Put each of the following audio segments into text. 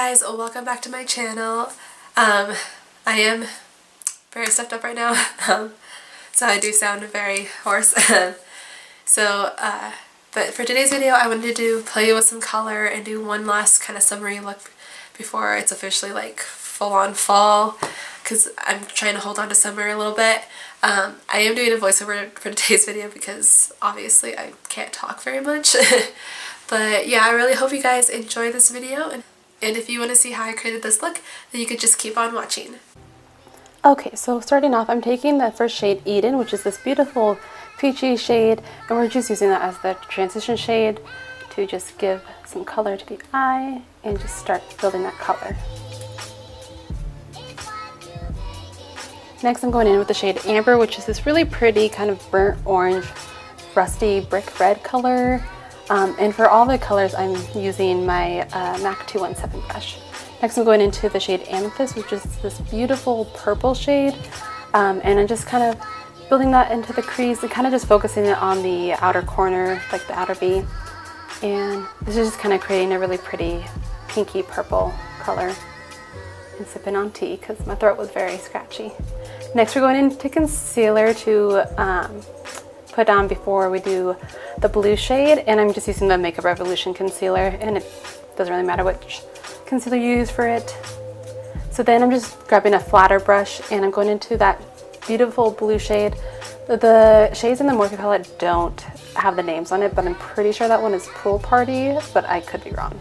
guys, welcome back to my channel. I am very stuffed up right now, so I do sound very hoarse. But for today's video I wanted to play with some color and do one last kind of summery look before it's officially like full-on fall, because I'm trying to hold on to summer a little bit. I am doing a voiceover for today's video because obviously I can't talk very much. But yeah, I really hope you guys enjoy this video, and if you want to see how I created this look, then you could just keep on watching. Okay, so starting off, I'm taking the first shade, Eden, which is this beautiful peachy shade, and we're just using that as the transition shade to just give some color to the eye and just start building that color. Next, I'm going in with the shade Amber, which is this really pretty kind of burnt orange, rusty brick red color. And for all the colors, I'm using my MAC 217 brush. Next, I'm going into the shade Amethyst, which is this beautiful purple shade. And I'm just kind of building that into the crease and kind of just focusing it on the outer corner, like the outer V. And this is just kind of creating a really pretty pinky purple color. And sipping on tea because my throat was very scratchy. Next, we're going into concealer to put on before we do the blue shade, and I'm just using the Makeup Revolution concealer, and it doesn't really matter which concealer you use for it. So then I'm just grabbing a flatter brush and I'm going into that beautiful blue shade. The shades in the Morphe palette don't have the names on it, but I'm pretty sure that one is Pool Party, but I could be wrong.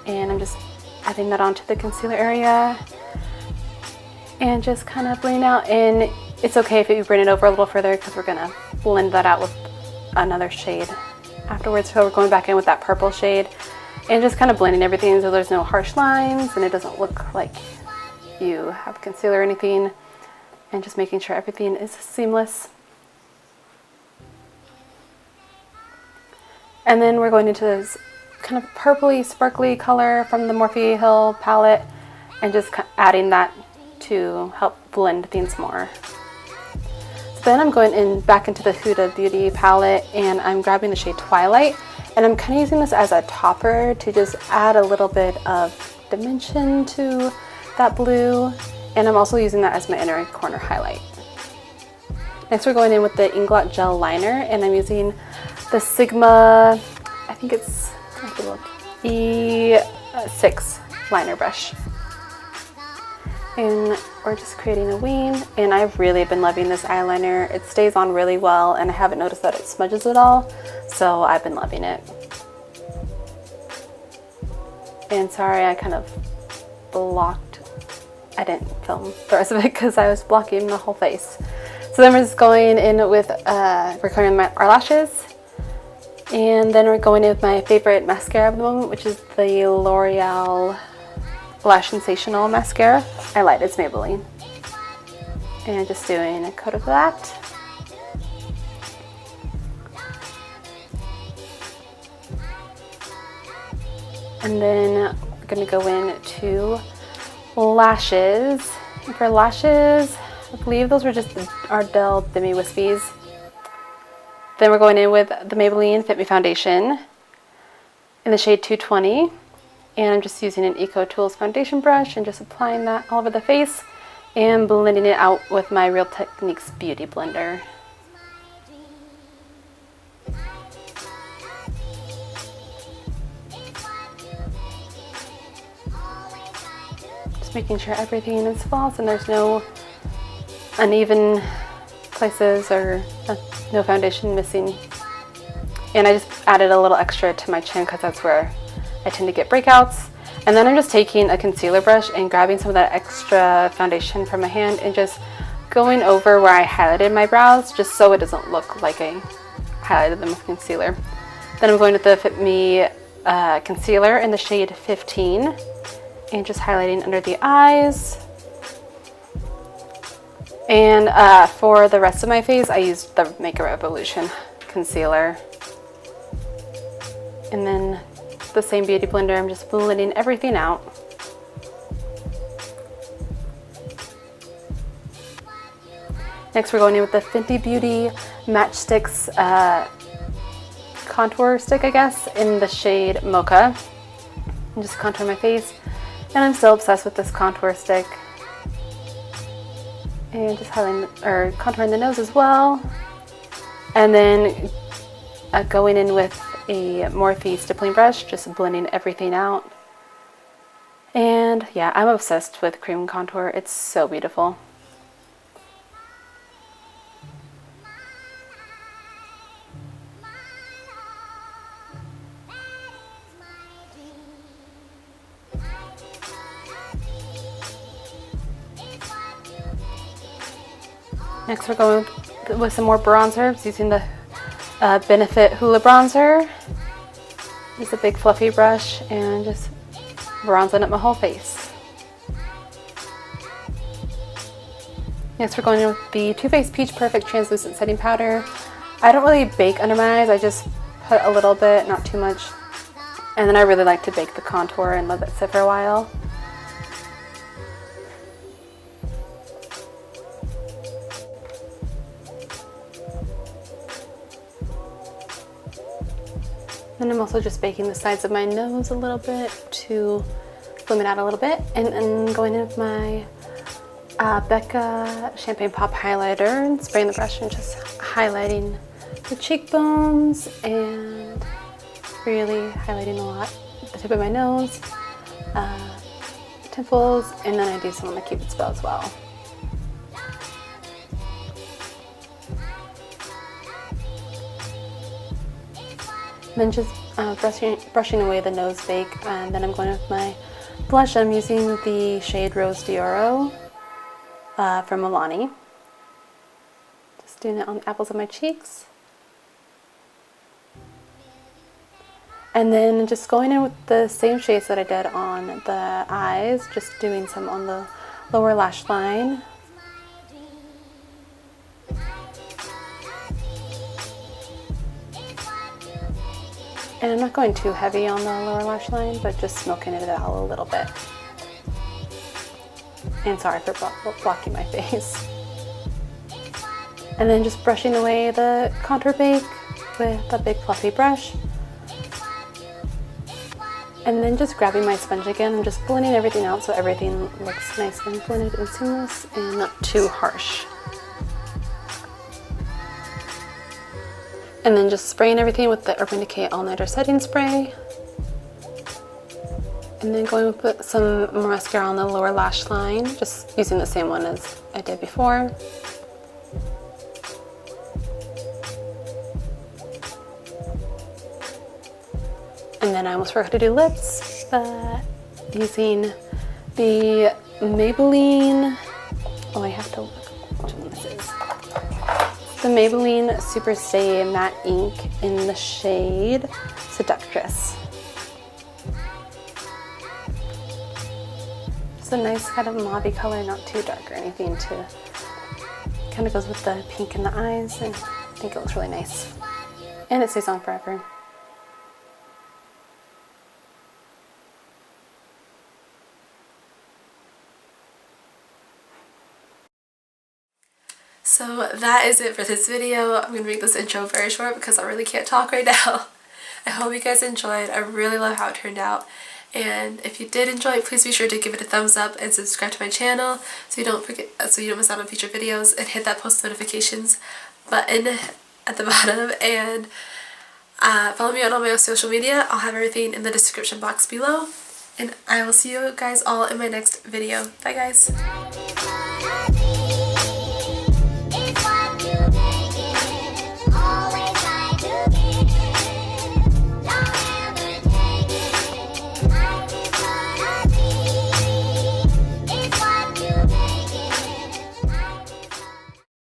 And I'm just adding that onto the concealer area and just kind of blending out. And it's okay if you bring it over a little further because we're gonna blend that out with another shade afterwards. So we're going back in with that purple shade and just kind of blending everything so there's no harsh lines and it doesn't look like you have concealer or anything, and just making sure everything is seamless. And then we're going into this kind of purpley sparkly color from the Morphe Hill palette and just adding that to help blend things more. Then I'm going in back into the Huda Beauty palette and I'm grabbing the shade Twilight, and I'm kind of using this as a topper to just add a little bit of dimension to that blue, and I'm also using that as my inner corner highlight. Next, we're going in with the Inglot gel liner, and I'm using the Sigma, I think it's E6 liner brush. And we're just creating a wing, and I've really been loving this eyeliner. It stays on really well and I haven't noticed that it smudges at all, so I've been loving it. And sorry, I kind of blocked, I didn't film the rest of it because I was blocking the whole face. So then we're just going in with, we're coloring our lashes, and then we're going in with my favorite mascara at the moment, which is the L'Oreal Lash Sensational mascara. I lied, it's Maybelline. And just doing a coat of that. And then we're gonna go in to lashes. And for lashes, I believe those were just the Ardell Demi Wispies. Then we're going in with the Maybelline Fit Me Foundation in the shade 220. And I'm just using an Eco Tools foundation brush and just applying that all over the face and blending it out with my Real Techniques Beauty Blender. Just making sure everything is false and there's no uneven places or no foundation missing. And I just added a little extra to my chin because that's where I tend to get breakouts. And then I'm just taking a concealer brush and grabbing some of that extra foundation from my hand and just going over where I highlighted my brows, just so it doesn't look like I highlighted them with concealer. Then I'm going with the Fit Me concealer in the shade 15 and just highlighting under the eyes. And for the rest of my face, I used the Makeup Revolution concealer. And then the same beauty blender, I'm just blending everything out. Next, we're going in with the Fenty Beauty Match Stix contour stick, I guess, in the shade Mocha. And just contour my face. And I'm still obsessed with this contour stick. And just highlighting, or contouring the nose as well. And then going in with a Morphe stippling brush, just blending everything out. And yeah, I'm obsessed with cream contour. It's so beautiful. Next we're going with some more bronzer, using the Benefit Hoola bronzer. Just a big fluffy brush and just bronzing up my whole face. Next we're going in with the Too Faced Peach Perfect Translucent Setting Powder. I don't really bake under my eyes, I just put a little bit, not too much. And then I really like to bake the contour and let it sit for a while. And I'm also just baking the sides of my nose a little bit to bloom it out a little bit. And then going in with my Becca Champagne Pop Highlighter and spraying the brush and just highlighting the cheekbones and really highlighting a lot the tip of my nose, temples, and then I do some on the Cupid's bow as well. And then just brushing away the nose bake, and then I'm going with my blush. I'm using the shade Rose D'Oro from Milani. Just doing it on the apples of my cheeks. And then just going in with the same shades that I did on the eyes, just doing some on the lower lash line. And I'm not going too heavy on the lower lash line, but just smoking it out a little bit. And sorry for blocking my face. And then just brushing away the contour bake with a big fluffy brush. And then just grabbing my sponge again and just blending everything out so everything looks nice and blended and seamless and not too harsh. And then just spraying everything with the Urban Decay All Nighter Setting Spray. And then going to put some mascara on the lower lash line, just using the same one as I did before. And then I almost forgot to do lips, but using the Maybelline, oh, I have to look which one this is. The Maybelline Super Stay Matte Ink in the shade Seductress. It's a nice kind of mauve color, not too dark or anything, to kind of goes with the pink in the eyes, and I think it looks really nice. And it stays on forever. So that is it for this video. I'm going to make this intro very short because I really can't talk right now. I hope you guys enjoyed. I really love how it turned out. And if you did enjoy it, please be sure to give it a thumbs up and subscribe to my channel so you don't miss out on future videos, and hit that post notifications button at the bottom, and follow me on all my social media. I'll have everything in the description box below, and I will see you guys all in my next video. Bye guys.